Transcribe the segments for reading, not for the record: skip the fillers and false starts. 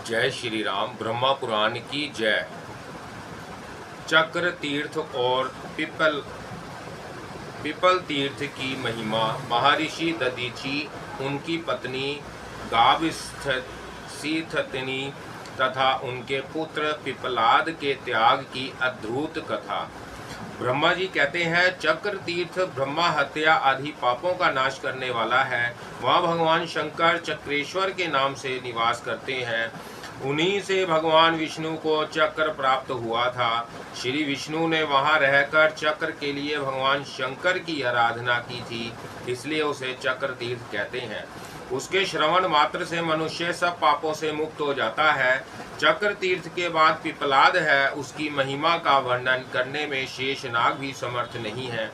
जय श्री राम। ब्रह्मा पुराण की जय। चक्र तीर्थ और पिपल तीर्थ की महिमा। महर्षि दधीचि, उनकी पत्नी गाभिस्थसिनी तथा उनके पुत्र पिपलाद के त्याग की अद्भुत कथा। ब्रह्मा जी कहते हैं, चक्र तीर्थ ब्रह्मा हत्या आदि पापों का नाश करने वाला है। वहाँ भगवान शंकर चक्रेश्वर के नाम से निवास करते हैं। उन्हीं से भगवान विष्णु को चक्र प्राप्त हुआ था। श्री विष्णु ने वहाँ रहकर चक्र के लिए भगवान शंकर की आराधना की थी, इसलिए उसे चक्र तीर्थ कहते हैं। उसके श्रवण मात्र से मनुष्य सब पापों से मुक्त हो जाता है। चक्र तीर्थ के बाद पिपलाद है, उसकी महिमा का वर्णन करने में शेषनाग भी समर्थ नहीं है।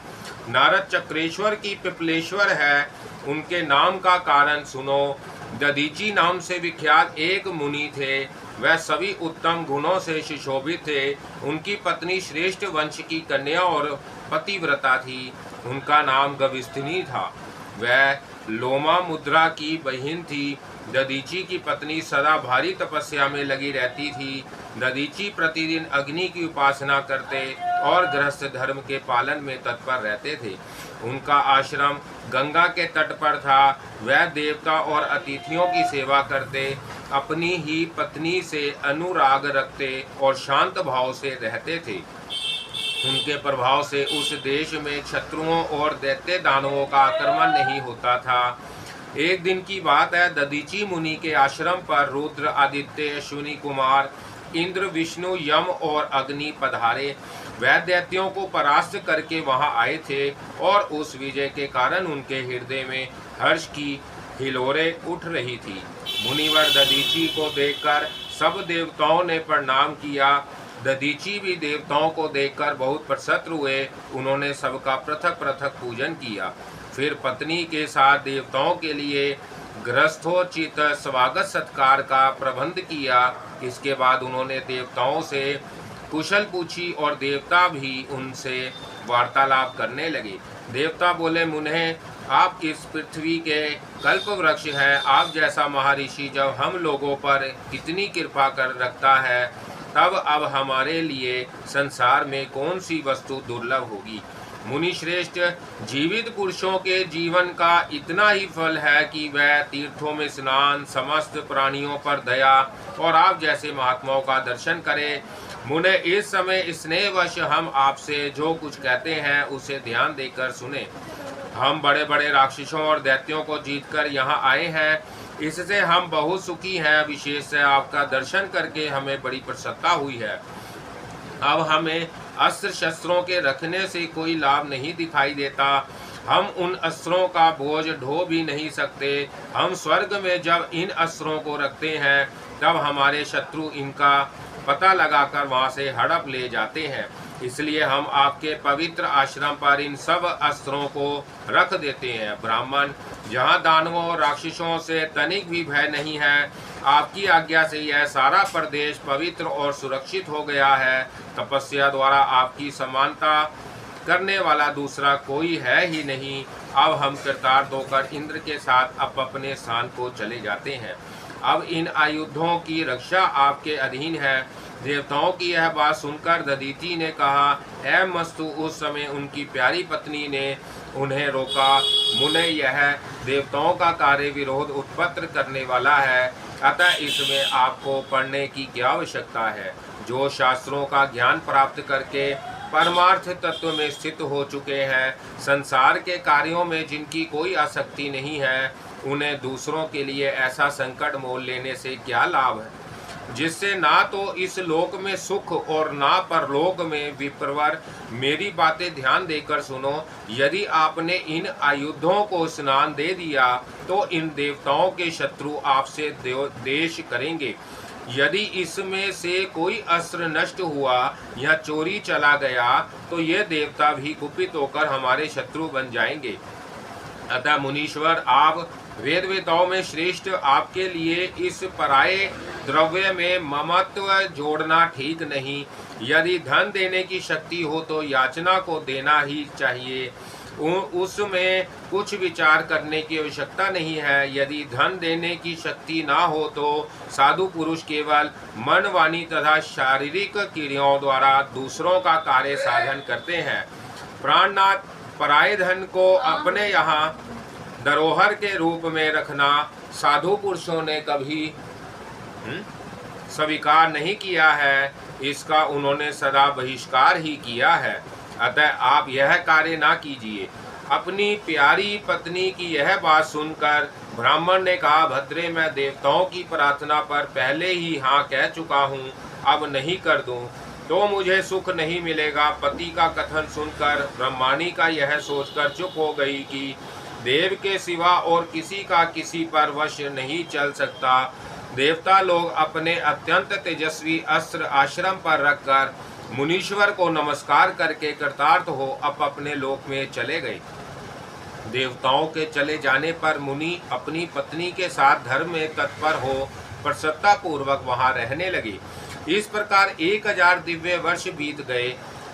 नारद चक्रेश्वर की पिपलेश्वर है, उनके नाम का कारण सुनो। दधीचि नाम से विख्यात एक मुनि थे, वह सभी उत्तम गुणों से सुशोभित थे। उनकी पत्नी श्रेष्ठ वंश की कन्या और पतिव्रता थी, उनका नाम गविस्थनी था। वह लोमा मुद्रा की बहन थी। दधीचि की पत्नी सदा भारी तपस्या में लगी रहती थी। दधीचि प्रतिदिन अग्नि की उपासना करते और गृहस्थ धर्म के पालन में तत्पर रहते थे। उनका आश्रम गंगा के तट पर था। वह देवता और अतिथियों की सेवा करते, अपनी ही पत्नी से अनुराग रखते और शांत भाव से रहते थे। उनके प्रभाव से उस देश में शत्रुओं और दैत्य दानवों का आक्रमण नहीं होता था। एक दिन की बात है, दधीचि मुनि के आश्रम पर रुद्र, आदित्य, अश्विनी कुमार, इंद्र, विष्णु, यम और अग्नि पधारे। वह दैत्यों को परास्त करके वहां आए थे और उस विजय के कारण उनके हृदय में हर्ष की हिलोरें उठ रही थी। मुनिवर दधीचि को देखकर सब देवताओं ने प्रणाम किया। दधीचि भी देवताओं को देखकर बहुत प्रसन्न हुए। उन्होंने सबका पृथक पृथक पूजन किया। फिर पत्नी के साथ देवताओं के लिए गृहस्थोचित स्वागत सत्कार का प्रबंध किया। इसके बाद उन्होंने देवताओं से कुशल पूछी और देवता भी उनसे वार्तालाप करने लगे। देवता बोले, मुने, आप इस पृथ्वी के कल्प वृक्ष हैं। आप जैसा महर्षि जब हम लोगों पर कितनी कृपा कर रखता है, तब अब हमारे लिए संसार में कौन सी वस्तु दुर्लभ होगी। मुनि श्रेष्ठ, जीवित पुरुषों के जीवन का इतना ही फल है कि वह तीर्थों में स्नान, समस्त प्राणियों पर दया और आप जैसे महात्माओं का दर्शन करें। मुने, इस समय स्नेहवश हम आपसे जो कुछ कहते हैं उसे ध्यान देकर सुने। हम बड़े बड़े राक्षसों और दैत्यों को जीतकर यहाँ आए हैं, इससे हम बहुत सुखी हैं। विशेष से आपका दर्शन करके हमें बड़ी प्रसन्नता हुई है। अब हमें अस्त्र शस्त्रों के रखने से कोई लाभ नहीं दिखाई देता। हम उन अस्त्रों का बोझ ढो भी नहीं सकते। हम स्वर्ग में जब इन अस्त्रों को रखते हैं, तब हमारे शत्रु इनका पता लगाकर वहां से हड़प ले जाते हैं। इसलिए हम आपके पवित्र आश्रम पर इन सब अस्त्रों को रख देते हैं। ब्राह्मण, जहाँ दानवों और राक्षसों से तनिक भी भय नहीं है, आपकी आज्ञा से यह सारा प्रदेश पवित्र और सुरक्षित हो गया है। तपस्या द्वारा आपकी समानता करने वाला दूसरा कोई है ही नहीं। अब हम कृतार्थ होकर इंद्र के साथ अपने स्थान को चले जाते हैं। अब इन आयुधों की रक्षा आपके अधीन है। देवताओं की यह बात सुनकर दधीचि ने कहा, ऐ मस्तु। उस समय उनकी प्यारी पत्नी ने उन्हें रोका। मुने, यह देवताओं का कार्य विरोध उत्पन्न करने वाला है, अतः इसमें आपको पढ़ने की क्या आवश्यकता है। जो शास्त्रों का ज्ञान प्राप्त करके परमार्थ तत्व में स्थित हो चुके हैं, संसार के कार्यों में जिनकी कोई आसक्ति नहीं है, उन्हें दूसरों के लिए ऐसा संकट मोल लेने से क्या लाभ है, जिससे ना तो इस लोक में सुख और ना परलोक में विप्रवर। मेरी बातें ध्यान देकर सुनो। यदि आपने इन आयुधों को स्नान दे दिया तो इन देवताओं के शत्रु आपसे द्वेष करेंगे। यदि इसमें से कोई अस्त्र नष्ट हुआ या चोरी चला गया तो ये देवता भी कुपित होकर हमारे शत्रु बन जाएंगे। अतः मुनीश्वर, आप वेद वेदाओं में श्रेष्ठ, आपके लिए इस पराये द्रव्य में ममत्व जोड़ना ठीक नहीं। यदि धन देने की शक्ति हो तो याचना को देना ही चाहिए। उसमें कुछ विचार करने की आवश्यकता नहीं है। यदि धन देने की शक्ति ना हो तो साधु पुरुष केवल मन, वाणी तथा शारीरिक क्रियाओं द्वारा दूसरों का कार्य साधन करते हैं। प्राणनाथ, पराये धन को अपने यहाँ धरोहर के रूप में रखना साधु पुरुषों ने कभी स्वीकार नहीं किया है, इसका उन्होंने सदा बहिष्कार ही किया है। अतः आप यह कार्य ना कीजिए। अपनी प्यारी पत्नी की यह बात सुनकर ब्राह्मण ने कहा, भद्रे, मैं देवताओं की प्रार्थना पर पहले ही हाँ कह चुका हूँ, अब नहीं कर दूं तो मुझे सुख नहीं मिलेगा। पति का कथन सुनकर ब्रह्माणी का यह सोचकर चुप हो गई कि देव के सिवा और किसी का किसी पर वश नहीं चल सकता। देवता लोग अपने अत्यंत तेजस्वी अस्त्र आश्रम पर रखकर मुनीश्वर को नमस्कार करके कृतार्थ हो अपने लोक में चले गए। देवताओं के चले जाने पर मुनि अपनी पत्नी के साथ धर्म में तत्पर हो प्रसन्नता पूर्वक वहां रहने लगे। इस प्रकार 1000 दिव्य वर्ष बीत गए।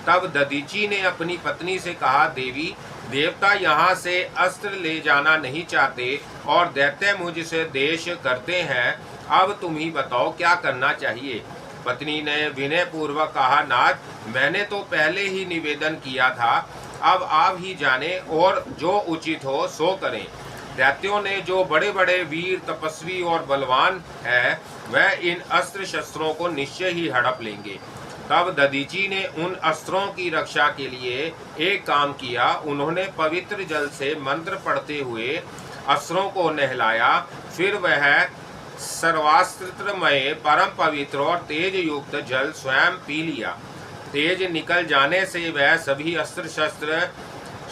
तब दधीची ने अपनी पत्नी से कहा, देवी, देवता यहाँ से अस्त्र ले जाना नहीं चाहते और दैत्य मुझसे देश करते हैं। अब तुम ही बताओ क्या करना चाहिए। पत्नी ने विनय पूर्वक कहा, नाथ, मैंने तो पहले ही निवेदन किया था, अब आप ही जाने और जो उचित हो सो करें। दैत्यों ने जो बड़े बड़े वीर, तपस्वी और बलवान है, वह इन अस्त्र शस्त्रों को निश्चय ही हड़प लेंगे। तब दधीची ने उन अस्त्रों की रक्षा के लिए एक काम किया। उन्होंने पवित्र जल से मंत्र पढ़ते हुए अस्त्रों को नहलाया। फिर वह सर्वास्त्रमय परम पवित्र और तेज युक्त जल स्वयं पी लिया। तेज निकल जाने से वह सभी अस्त्र शस्त्र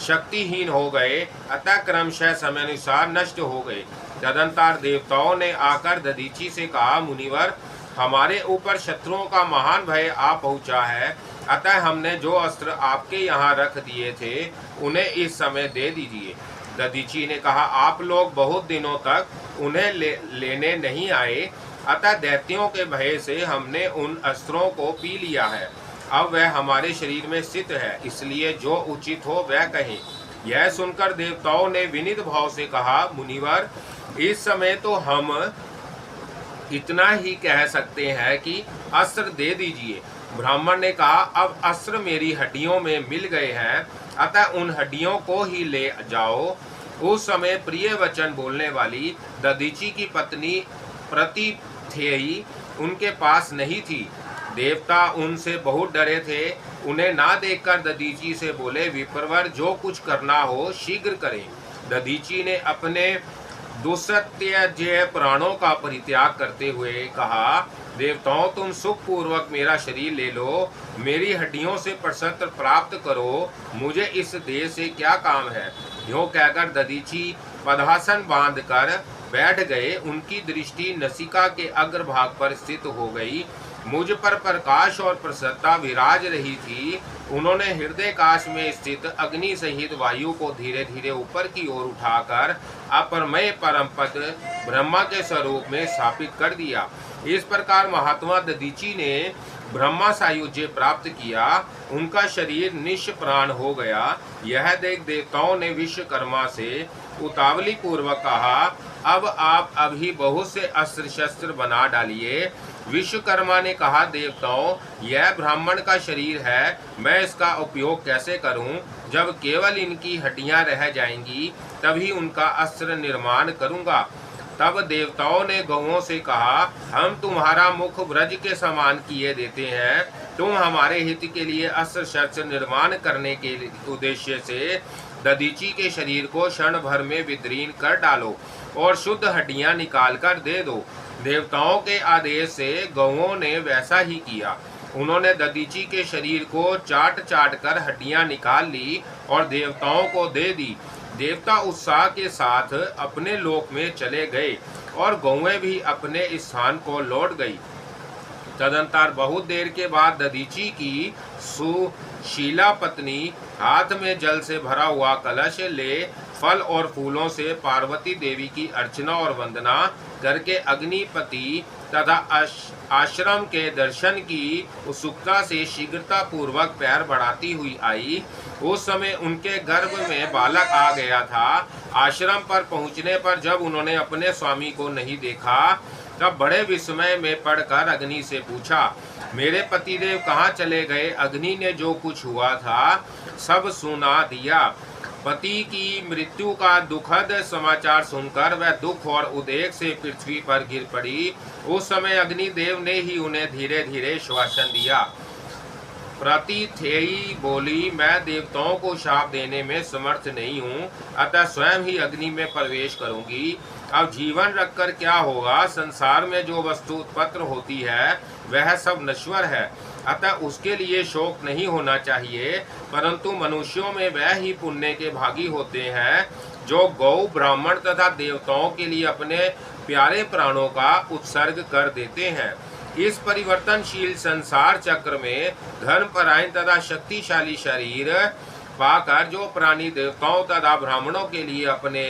शक्तिहीन हो गए, अतः क्रमशः समयानुसार नष्ट हो गए। तदंतर देवताओं ने आकर दधीची से कहा, मुनिवर, हमारे ऊपर शत्रुओं का महान भय आ पहुंचा है, अतः हमने जो अस्त्र आपके यहाँ रख दिए थे उन्हें इस समय दे दीजिए। दधीची ने कहा, आप लोग बहुत दिनों तक उन्हें लेने नहीं आए, अतः दैत्यों के भय से हमने उन अस्त्रों को पी लिया है। अब वह हमारे शरीर में स्थित है, इसलिए जो उचित हो वह कहें। यह सुनकर देवताओं ने विनीत भाव से कहा, मुनिवर, इस समय तो हम इतना ही कह सकते हैं कि अस्त्र दे दीजिए। ब्राह्मण ने कहा, अब अस्त्र मेरी हड्डियों में मिल गए हैं, अतः उन हड्डियों को ही ले जाओ। उस समय प्रिय वचन बोलने वाली दधीची की पत्नी प्रतिथेयी उनके पास नहीं थी। देवता उनसे बहुत डरे थे। उन्हें ना देखकर दधीची से बोले, विप्रवर, जो कुछ करना हो शीघ्र करें। दधीची ने अपने दुस्सत्यजेय प्राणों का परित्याग करते हुए कहा, देवताओं, तुम सुख पूर्वक मेरा शरीर ले लो, मेरी हड्डियों से प्रसन्न प्राप्त करो, मुझे इस देह से क्या काम है। यूँ कहकर दधीची पद्मासन बांधकर बैठ गए। उनकी दृष्टि नसिका के अग्रभाग पर स्थित हो गई। मुझ पर प्रकाश और प्रसन्नता विराज रही थी। उन्होंने हृदय काश में स्थित अग्नि सहित वायु को धीरे धीरे ऊपर की ओर उठाकर अपरमय परम पद ब्रह्मा के स्वरूप में स्थापित कर दिया। इस प्रकार महात्मा दधीची ने ब्रह्मा सायुज्य प्राप्त किया। उनका शरीर निष्प्राण हो गया। यह देख देवताओं ने विश्वकर्मा से उतावली पूर्वक कहा, अब आप अभी बहुत से अस्त्र शस्त्र बना डालिए। विश्वकर्मा ने कहा, देवताओं, यह ब्राह्मण का शरीर है, मैं इसका उपयोग कैसे करूं? जब केवल इनकी हड्डियां रह जाएंगी तभी उनका अस्त्र निर्माण करूंगा। तब देवताओं ने गौओं से कहा, हम तुम्हारा मुख ब्रज के समान किए देते हैं, तुम हमारे हित के लिए अस्त्र शस्त्र निर्माण करने के उद्देश्य से दधीची के शरीर को क्षण भर में विदीर्ण कर डालो और शुद्ध हड्डियां निकाल कर दे दो। देवताओं के आदेश से गौओं ने वैसा ही किया। उन्होंने दधीची के शरीर को चाट चाट कर हड्डियां निकाल ली और देवताओं को दे दी। देवता उत्साह के साथ अपने लोक में चले गए और गौएं भी अपने स्थान को लौट गई। तदंतर बहुत देर के बाद दधीची की सुशीला पत्नी हाथ में जल से भरा हुआ कलश ले फल और फूलों से पार्वती देवी की अर्चना और वंदना करके अग्निपति तथा आश्रम के दर्शन की उत्सुकता से शीघ्रता पूर्वक पैर बढ़ाती हुई आई। उस समय उनके गर्भ में बालक आ गया था। आश्रम पर पहुंचने पर जब उन्होंने अपने स्वामी को नहीं देखा तब बड़े विस्मय में पड़कर अग्नि से पूछा, मेरे पतिदेव कहाँ चले गए? अग्नि ने जो कुछ हुआ था सब सुना दिया। पति की मृत्यु का दुखद समाचार सुनकर वह दुख और उद्वेग से पृथ्वी पर गिर पड़ी। उस समय अग्निदेव ने ही उन्हें धीरे धीरे श्वासन दिया। प्रतिथेयी बोली, मैं देवताओं को शाप देने में समर्थ नहीं हूँ, अतः स्वयं ही अग्नि में प्रवेश करूंगी। अब जीवन रखकर क्या होगा? संसार में जो वस्तु उत्पन्न होती है वह सब नश्वर है, अतः उसके लिए शोक नहीं होना चाहिए। परंतु मनुष्यों में वह ही पुण्य के भागी होते हैं जो गौ, ब्राह्मण तथा देवताओं के लिए अपने प्यारे प्राणों का उत्सर्ग कर देते हैं। इस परिवर्तनशील संसार चक्र में धर्मपरायण तथा शक्तिशाली शरीर पाकर जो प्राणी देवताओं तथा ब्राह्मणों के लिए अपने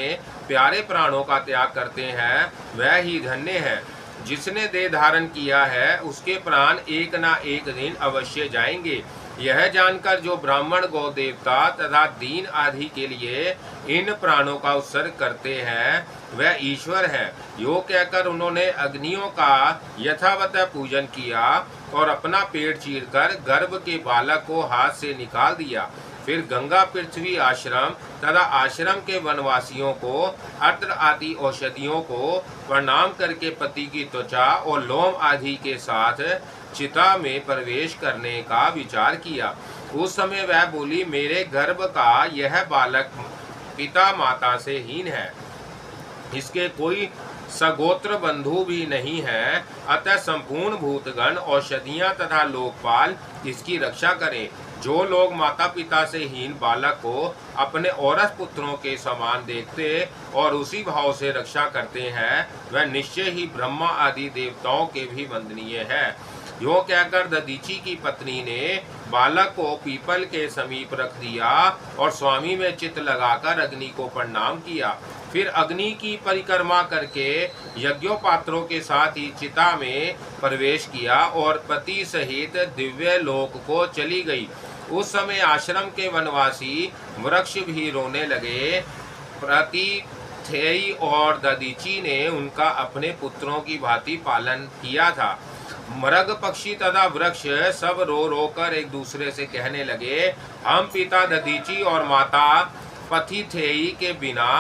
प्यारे प्राणों का त्याग करते हैं वह ही धन्य है। जिसने देह धारण किया है उसके प्राण एक ना एक दिन अवश्य जाएंगे। यह जानकर जो ब्राह्मण, गौ देवता तथा दीन आदि के लिए इन प्राणों का उत्सर्ग करते हैं वह ईश्वर है। यो कहकर उन्होंने अग्नियों का यथावत पूजन किया और अपना पेट चीरकर गर्भ के बालक को हाथ से निकाल दिया। फिर गंगा, पृथ्वी, आश्रम तथा आश्रम के वनवासियों को, अत्र आदि औषधियों को प्रणाम करके पति की त्वचा और लोम आदि के साथ चिता में प्रवेश करने का विचार किया। उस समय वह बोली, मेरे गर्भ का यह बालक पिता माता से हीन है, इसके कोई सगोत्र बंधु भी नहीं है, अतः संपूर्ण भूतगण, औषधियां तथा लोकपाल इसकी रक्षा करें। जो लोग माता पिता से हीन बालक को अपने औरस पुत्रों के समान देखते और उसी भाव से रक्षा करते हैं वह निश्चय ही ब्रह्मा आदि देवताओं के भी वंदनीय है। यो कहकर दधीचि की पत्नी ने बालक को पीपल के समीप रख दिया और स्वामी में चित्त लगाकर अग्नि को प्रणाम किया। फिर अग्नि की परिक्रमा करके यज्ञोपात्रों के साथ ही चिता में प्रवेश किया और पति सहित दिव्य लोक को चली गई। उस समय आश्रम के वनवासी वृक्ष भी रोने लगे। प्रतिथेयी और दधीचि ने उनका अपने पुत्रों की भांति पालन किया था। मृग, पक्षी तथा वृक्ष सब रो रो कर एक दूसरे से कहने लगे, हम पिता दधीचि और माता प्रतिथेयी के बिना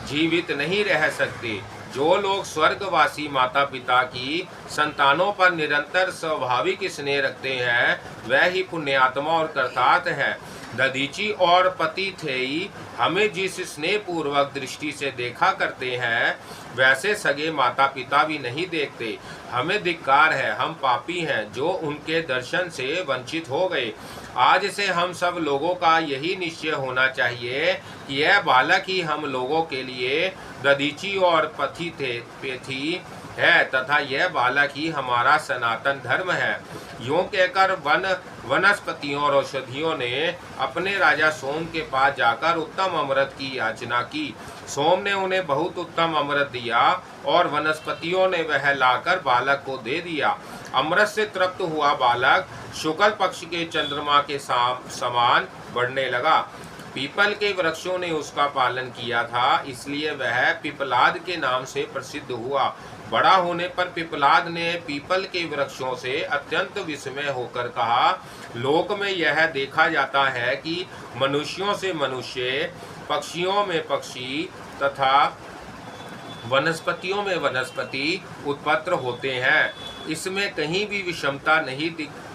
जीवित नहीं रह सकते। जो लोग स्वर्गवासी माता पिता की संतानों पर निरंतर स्वाभाविक स्नेह रखते हैं वह ही पुण्यात्मा और कृतार्थ है। दधीचि और प्रतिथेयी हमें जिस स्नेह पूर्वक दृष्टि से देखा करते हैं वैसे सगे माता पिता भी नहीं देखते। हमें धिक्कार है, हम पापी हैं जो उनके दर्शन से वंचित हो गए। आज से हम सब लोगों का यही निश्चय होना चाहिए कि यह बालक ही हम लोगों के लिए दधीचि और प्रतिथेयी है तथा यह बालक ही हमारा सनातन धर्म है। यूं कहकर वनस्पतियों और औषधियों ने अपने राजा सोम के पास जाकर उत्तम अमृत की याचना की। सोम ने उन्हें बहुत उत्तम अमृत दिया और वनस्पतियों ने वह लाकर बालक को दे दिया। अमृत से तृप्त हुआ बालक शुक्ल पक्ष के चंद्रमा के समान बढ़ने लगा। पीपल के वृक्षों ने उसका पालन किया था, इसलिए वह पिपलाद के नाम से प्रसिद्ध हुआ। बड़ा होने पर पिपलाद ने पीपल के वृक्षों से अत्यंत विस्मय होकर कहा, लोक में यह देखा जाता है कि मनुष्यों से मनुष्य, पक्षियों में पक्षी तथा वनस्पतियों में वनस्पति उत्पन्न होते हैं। इसमें कहीं भी विषमता नहीं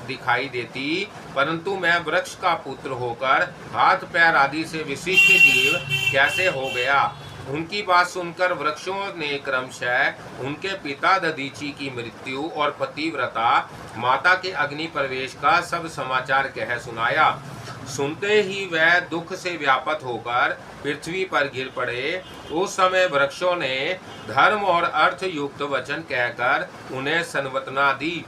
दिखाई देती, परंतु मैं वृक्ष का पुत्र होकर हाथ पैर आदि से विशिष्ट जीव कैसे हो गया? उनकी बात सुनकर वृक्षों ने क्रमशः उनके पिता दधीचि की मृत्यु और पतिव्रता माता के अग्नि प्रवेश का सब समाचार कह सुनाया। सुनते ही वह दुख से व्यापत होकर पृथ्वी पर गिर पड़े। उस समय वृक्षों ने धर्म और अर्थ युक्त वचन कहकर उन्हें संवतना दी।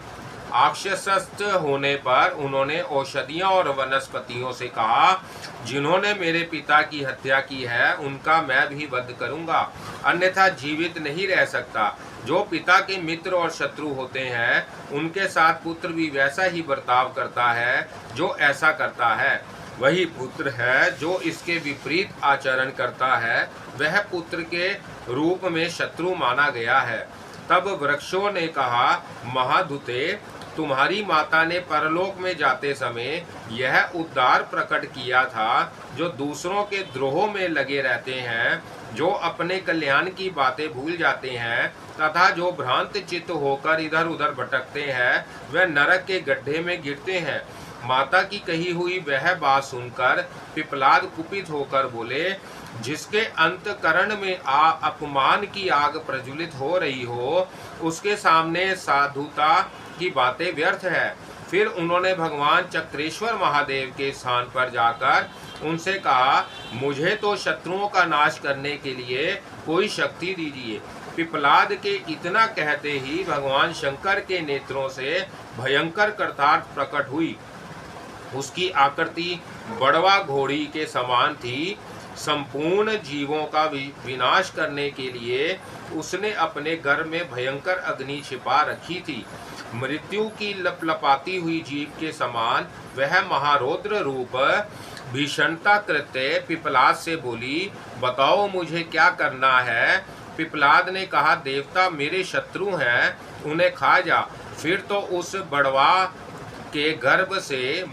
अक्षयस्थ होने पर उन्होंने औषधियों और वनस्पतियों से कहा, जिन्होंने मेरे पिता की हत्या की है उनका मैं भी वध करूंगा, अन्यथा जीवित नहीं रह सकता। जो पिता के मित्र और शत्रु होते हैं उनके साथ पुत्र भी वैसा ही बर्ताव करता है जो ऐसा करता है। वही पुत्र है जो इसके विपरीत आचरण करता है, वह पुत्र के रूप में शत्रु माना गया है। तब वृक्षों ने कहा, महाधुते, तुम्हारी माता ने परलोक में जाते समय यह उद्धार प्रकट किया था, जो दूसरों के द्रोह में लगे रहते हैं, जो अपने कल्याण की बातें भूल जाते हैं तथा जो भ्रांत चित्त होकर इधर उधर भटकते हैं, वे नरक के गड्ढे में गिरते हैं। माता की कही हुई वह बात सुनकर पिपलाद कुपित होकर बोले, जिसके अंतकरण में अपमान की आग प्रज्वलित हो रही हो, उसके सामने साधुता की बातें व्यर्थ है। फिर उन्होंने भगवान चक्रेश्वर महादेव के स्थान पर जाकर उनसे कहा, मुझे तो शत्रुओं का नाश करने के लिए कोई शक्ति दीजिए। पिपलाद के इतना कहते ही भगवान शंकर के नेत्रों से भयंकर कर्तार्थ प्रकट हुई। उसकी आकृति बड़वा घोड़ी के समान थी। संपूर्ण जीवों का विनाश करने के लिए उसने अपने घर में भयंकर अग्नि छिपा रखी थी। मृत्यु की लपलपाती हुई जीव के समान वह महारौद्र रूप भीषणता कृत्य पिपलाद से बोली, बताओ मुझे क्या करना है। पिपलाद ने कहा, देवता मेरे शत्रु हैं, उन्हें खा जा। फिर तो उस बड़वा के गर्भ से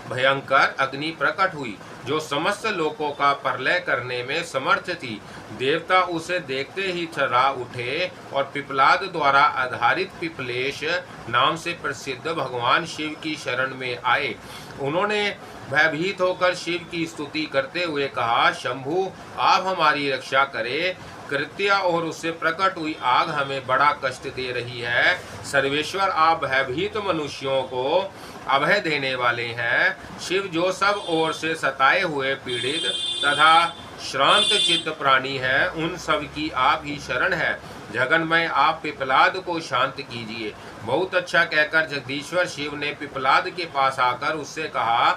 भयंकर अग्नि प्रकट हुई, जो समस्त लोकों का प्रलय करने में समर्थ थी। देवता उसे देखते ही थर्रा उठे और पिपलाद द्वारा आधारित पिपलेश नाम से प्रसिद्ध भगवान शिव की शरण में आए। उन्होंने भयभीत होकर शिव की स्तुति करते हुए कहा, शंभु, आप हमारी रक्षा करें। कृत्या और उससे प्रकट हुई आग हमें बड़ा कष्ट दे रही है। सर्वेश्वर, आप भयभीत मनुष्यों को अभय देने वाले हैं। शिव, जो सब ओर से सताए हुए पीड़ित तथा श्रांत चित्त प्राणी है, उन सब की आप ही शरण है। जगन्मय, आप पिपलाद को शांत कीजिए। बहुत अच्छा कहकर जगदीश्वर शिव ने पिपलाद के पास आकर उससे कहा,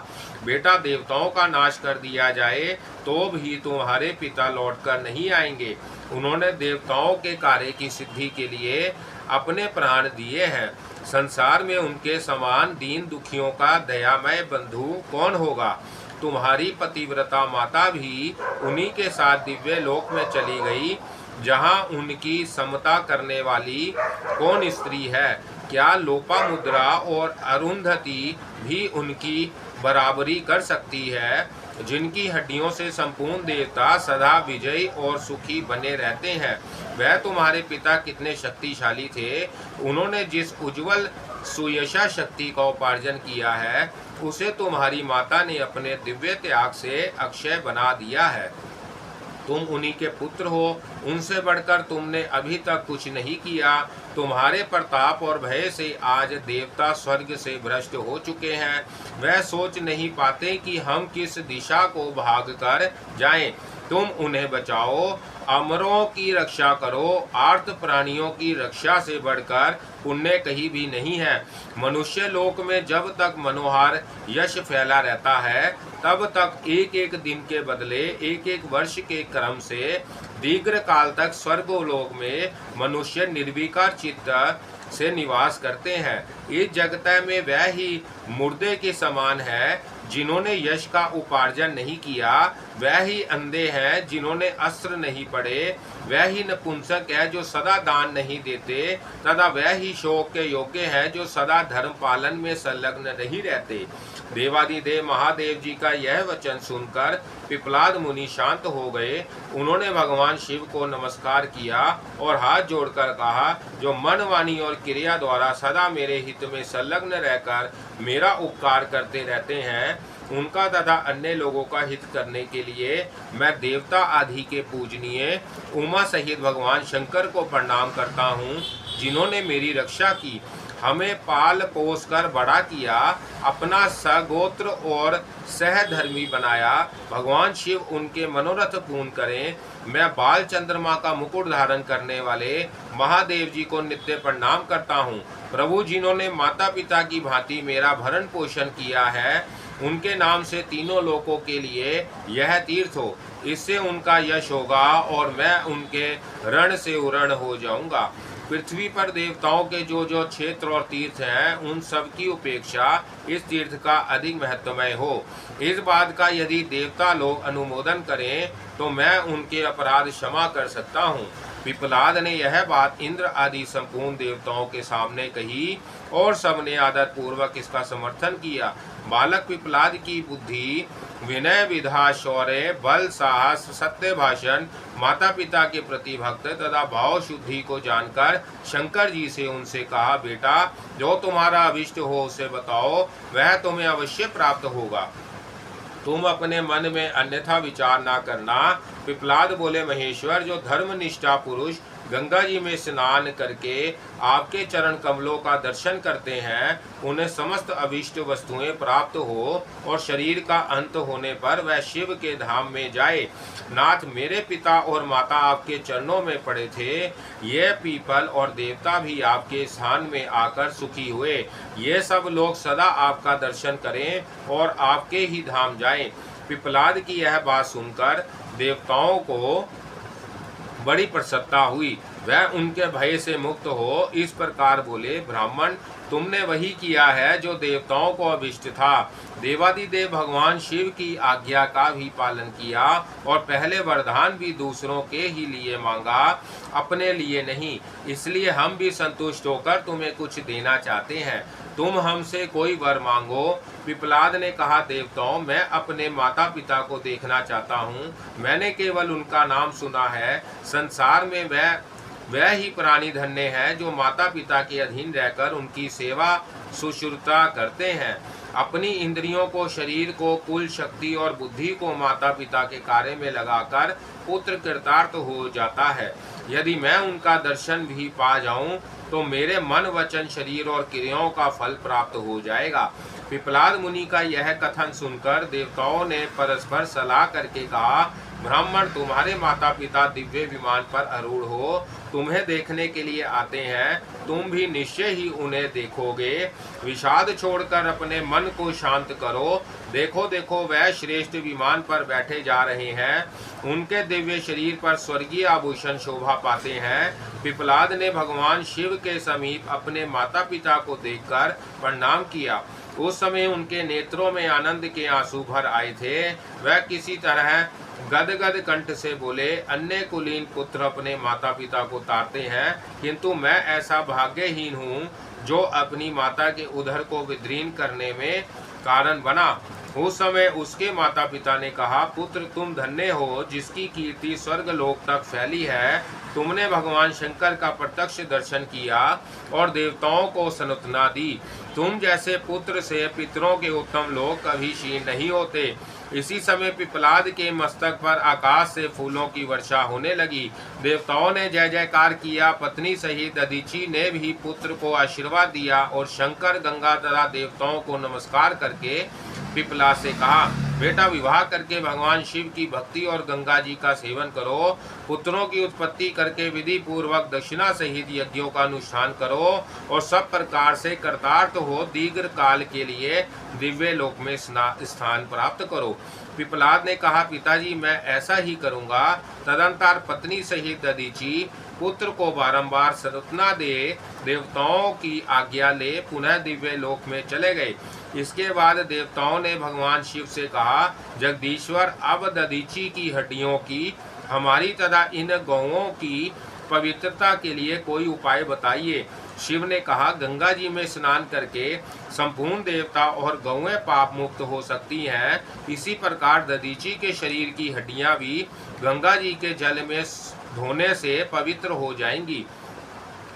बेटा, देवताओं का नाश कर दिया जाए तो भी तुम्हारे पिता लौटकर नहीं आएंगे। उन्होंने देवताओं के कार्य की सिद्धि के लिए अपने प्राण दिए हैं। संसार में उनके समान दीन दुखियों का दयामय बंधु कौन होगा। तुम्हारी पतिव्रता माता भी उन्हीं के साथ दिव्य लोक में चली गई, जहां उनकी समता करने वाली कौन स्त्री है। क्या लोपामुद्रा और अरुंधति भी उनकी बराबरी कर सकती है, जिनकी हड्डियों से संपूर्ण देवता सदा विजयी और सुखी बने रहते हैं। वह तुम्हारे पिता कितने शक्तिशाली थे। उन्होंने जिस उज्जवल सुयशा शक्ति का उपार्जन किया है, उसे तुम्हारी माता ने अपने दिव्य त्याग से अक्षय बना दिया है। तुम उन्हीं के पुत्र हो, उनसे बढ़कर तुमने अभी तक कुछ नहीं किया। तुम्हारे प्रताप और भय से आज देवता स्वर्ग से भ्रष्ट हो चुके हैं। वह सोच नहीं पाते कि हम किस दिशा को भाग कर जाएं। तुम उन्हें बचाओ, अमरों की रक्षा करो। आर्त प्राणियों की रक्षा से बढ़कर पुण्य कहीं भी नहीं है। मनुष्य लोक में जब तक मनोहार यश फैला रहता है, तब तक एक एक दिन के बदले एक एक वर्ष के क्रम से दीर्घ काल तक स्वर्गलोक में मनुष्य निर्विकार चित्त से निवास करते हैं। इस जगत में वह ही मुर्दे के समान है जिन्होंने यश का उपार्जन नहीं किया। वह ही अंधे हैं जिन्होंने अस्त्र नहीं पढ़े। वह ही नपुंसक है जो सदा दान नहीं देते, तथा वह ही शोक के योग्य है जो सदा धर्म पालन में संलग्न नहीं रहते। देवादिदेव महादेव जी का यह वचन सुनकर पिपलाद मुनि शांत हो गए। उन्होंने भगवान शिव को नमस्कार किया और हाथ जोड़कर कहा, जो मन, वाणी और क्रिया द्वारा सदा मेरे हित में संलग्न रहकर मेरा उपकार करते रहते हैं, उनका तथा अन्य लोगों का हित करने के लिए मैं देवता आदि के पूजनीय उमा सहित भगवान शंकर को प्रणाम करता हूँ। जिन्होंने मेरी रक्षा की, हमें पाल पोस कर बड़ा किया, अपना सगोत्र और सहधर्मी बनाया। भगवान शिव उनके मनोरथ पूर्ण करें। मैं बाल चंद्रमा का मुकुट धारण करने वाले महादेव जी को नित्य प्रणाम करता हूँ। प्रभु, जिन्होंने माता पिता की भांति मेरा भरण पोषण किया है, उनके नाम से तीनों लोकों के लिए यह तीर्थ हो। इससे उनका यश होगा और मैं उनके रण से उरण हो जाऊंगा। पृथ्वी पर देवताओं के जो जो क्षेत्र और तीर्थ हैं, उन सब की उपेक्षा इस तीर्थ का अधिक महत्वमय हो। इस बात का यदि देवता लोग अनुमोदन करें तो मैं उनके अपराध क्षमा कर सकता हूँ। पिपलाद ने यह बात इंद्र आदि संपूर्ण देवताओं के सामने कही और सबने आदर पूर्वक इसका समर्थन किया। बालक पिपलाद की बुद्धि, विनय, विधा, शौर्य, बल, साहस, सत्य भाषण, माता पिता के प्रति भक्त तथा भाव शुद्धि को जानकर शंकर जी से उनसे कहा, बेटा, जो तुम्हारा अभिष्ट हो उसे बताओ, वह तुम्हें अवश्य प्राप्त होगा। तुम अपने मन में अन्यथा विचार ना करना। पिपलाद बोले, महेश्वर, जो धर्मनिष्ठा पुरुष गंगा जी में स्नान करके आपके चरण कमलों का दर्शन करते हैं, उन्हें समस्त अभीष्ट वस्तुएं प्राप्त हो और शरीर का अंत होने पर वह शिव के धाम में जाए। नाथ, मेरे पिता और माता आपके चरणों में पड़े थे। ये पीपल और देवता भी आपके स्थान में आकर सुखी हुए। ये सब लोग सदा आपका दर्शन करें और आपके ही धाम जाएं। पिपलाद की यह बात सुनकर देवताओं को बड़ी प्रसन्नता हुई। वह उनके भय से मुक्त हो इस प्रकार बोले, ब्राह्मण, तुमने वही किया है जो देवताओं को अभिष्ट था। देवादिदेव भगवान शिव की आज्ञा का भी पालन किया और पहले वरदान भी दूसरों के ही लिए मांगा, अपने लिए नहीं। इसलिए हम भी संतुष्ट होकर तुम्हें कुछ देना चाहते हैं। तुम हमसे कोई वर मांगो। पिपलाद ने कहा, देवताओं, मैं अपने माता पिता को देखना चाहता हूँ। मैंने केवल उनका नाम सुना है। संसार में वह ही प्राणी धन्य है जो माता पिता के अधीन रहकर उनकी सेवा सुश्रुता करते हैं। अपनी इंद्रियों को, शरीर को, कुल, शक्ति और बुद्धि को माता पिता के कार्य में लगाकर पुत्र कृतार्थ हो जाता है। यदि मैं उनका दर्शन भी पा जाऊं तो मेरे मन, वचन, शरीर और क्रियाओं का फल प्राप्त हो जाएगा। पिपलाद मुनि का यह कथन सुनकर देवताओं ने परस्पर सलाह करके कहा, ब्राह्मण, तुम्हारे माता पिता दिव्य विमान पर आरूढ़ हो तुम्हें देखने के लिए आते हैं। तुम भी निश्चय ही उन्हें देखोगे। विषाद छोड़कर अपने मन को शांत करो। देखो देखो, वह श्रेष्ठ विमान पर बैठे जा रहे हैं। उनके दिव्य शरीर पर स्वर्गीय आभूषण शोभा पाते हैं। पिपलाद ने भगवान शिव के समीप अपने माता पिता को देखकर प्रणाम किया। उस समय उनके नेत्रों में आनंद के आंसू भर आए थे। वह किसी तरह गदगद कंठ से बोले, अन्य कुलीन पुत्र अपने माता पिता को तारते हैं, किंतु मैं ऐसा भाग्यहीन हूँ जो अपनी माता के उदर को विदीर्ण करने में कारण बना। उस समय उसके माता पिता ने कहा, पुत्र, तुम धन्य हो जिसकी कीर्ति स्वर्ग लोक तक फैली है। तुमने भगवान शंकर का प्रत्यक्ष दर्शन किया और देवताओं को संतुना दी। तुम जैसे पुत्र से पितरों के उत्तम लोग कभी क्षीण नहीं होते। इसी समय पिपलाद के मस्तक पर आकाश से फूलों की वर्षा होने लगी। देवताओं ने जय जयकार किया। पत्नी सहित दधीचि ने भी पुत्र को आशीर्वाद दिया और शंकर, गंगा तथा देवताओं को नमस्कार करके पिपलाद से कहा, बेटा, विवाह करके भगवान शिव की भक्ति और गंगा जी का सेवन करो। पुत्रों की उत्पत्ति करके विधि पूर्वक दक्षिणा सहित यज्ञों का अनुष्ठान करो और सब प्रकार से कृतार्थ हो दीर्घ काल के लिए दिव्य लोक में स्थान प्राप्त करो। पिपलाद ने कहा, पिताजी, मैं ऐसा ही करूंगा। तदंतर पत्नी सहित दधीचि पुत्र को बारंबार संतुना दे देवताओं की आज्ञा ले पुनः दिव्य लोक में चले गए। इसके बाद देवताओं ने भगवान शिव से कहा, जगदीश्वर, अब दधीचि की हड्डियों की, हमारी तथा इन गौओं की पवित्रता के लिए कोई उपाय बताइए। शिव ने कहा, गंगा जी में स्नान करके संपूर्ण देवता और गौएं पाप मुक्त हो सकती हैं। इसी प्रकार दधीचि के शरीर की हड्डियां भी गंगा जी के जल में धोने से पवित्र हो जाएंगी।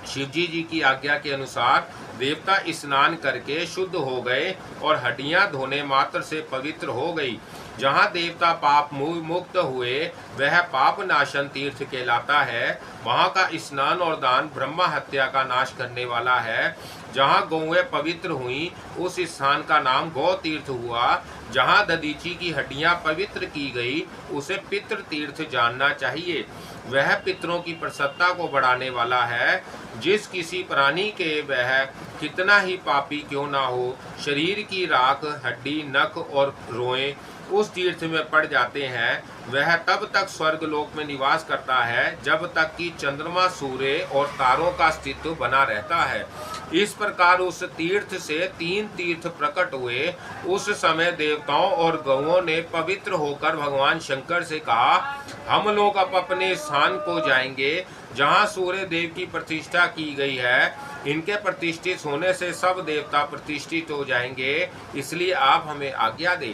शिवजी जी की आज्ञा के अनुसार देवता स्नान करके शुद्ध हो गए और हड्डियां धोने मात्र से पवित्र हो गई। जहाँ देवता पाप मुक्त हुए वह पाप नाशन तीर्थ कहलाता है। वहाँ का स्नान और दान ब्रह्मा हत्या का नाश करने वाला है। जहाँ गौएं पवित्र हुई उस स्थान का नाम गौ तीर्थ हुआ। जहाँ दधीची की हड्डियां पवित्र की गई उसे पितृ तीर्थ जानना चाहिए। वह पितरों की प्रसन्नता को बढ़ाने वाला है। जिस किसी प्राणी के वह कितना ही पापी क्यों ना हो, शरीर की राख, हड्डी, नख और रोएं उस तीर्थ में पड़ जाते हैं, वह तब तक स्वर्ग लोक में निवास करता है जब तक कि चंद्रमा, सूर्य और तारों का अस्तित्व बना रहता है। इस प्रकार उस तीर्थ से 3 तीर्थ प्रकट हुए। उस समय देवताओं और गौओं ने पवित्र होकर भगवान शंकर से कहा, हम लोग अब अपने स्थान को जाएंगे जहाँ सूर्य देव की प्रतिष्ठा की गई है। इनके प्रतिष्ठित होने से सब देवता प्रतिष्ठित हो जाएंगे, इसलिए आप हमें आज्ञा दें।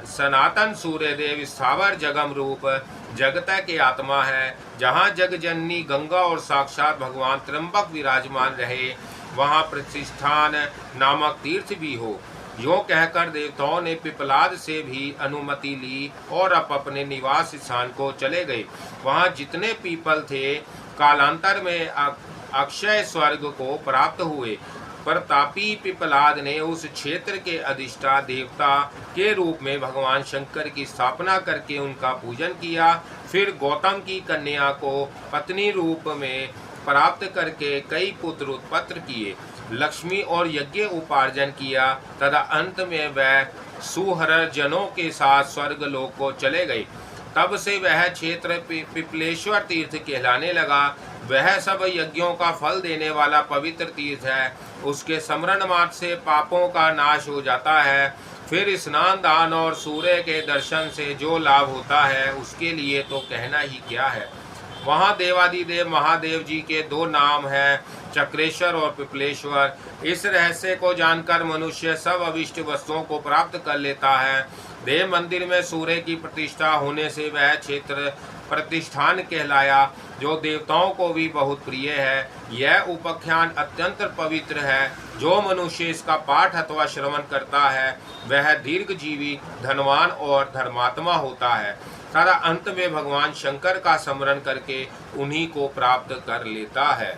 सनातन सूर्य देव स्थावर जगम रूप जगत के आत्मा है। जहाँ जग जननी गंगा और साक्षात भगवान त्र्यंबक विराजमान रहे, वहाँ प्रतिष्ठान नामक तीर्थ भी हो। यो कहकर देवताओं ने पिपलाद से भी अनुमति ली और अपने निवास स्थान को चले गए। वहाँ जितने पीपल थे कालांतर में अक्षय स्वर्ग को प्राप्त हुए। प्रतापी पिपलाद ने उस क्षेत्र के अधिष्ठा देवता के रूप में भगवान शंकर की स्थापना करके उनका पूजन किया। फिर गौतम की कन्या को पत्नी रूप में प्राप्त करके कई पुत्र उत्पन्न किए, लक्ष्मी और यज्ञ उपार्जन किया। तथा अंत में वह सुहर जनों के साथ स्वर्ग लोक को चले गए। तब से वह क्षेत्र पिपलेश्वर तीर्थ कहलाने लगा। वह सब यज्ञों का फल देने वाला पवित्र तीर्थ है। उसके स्मरण मात्र से पापों का नाश हो जाता है। फिर स्नान, दान और सूर्य के दर्शन से जो लाभ होता है उसके लिए तो कहना ही क्या है। वहाँ देवादिदेव महादेव जी के 2 नाम हैं, चक्रेश्वर और पिपलेश्वर। इस रहस्य को जानकर मनुष्य सब अभिष्ट वस्तुओं को प्राप्त कर लेता है। देव मंदिर में सूर्य की प्रतिष्ठा होने से वह क्षेत्र प्रतिष्ठान कहलाया, जो देवताओं को भी बहुत प्रिय है। यह उपाख्यान अत्यंत पवित्र है। जो मनुष्य इसका पाठ अथवा श्रवण करता है वह दीर्घजीवी, धनवान और धर्मात्मा होता है तथा अंत में भगवान शंकर का स्मरण करके उन्हीं को प्राप्त कर लेता है।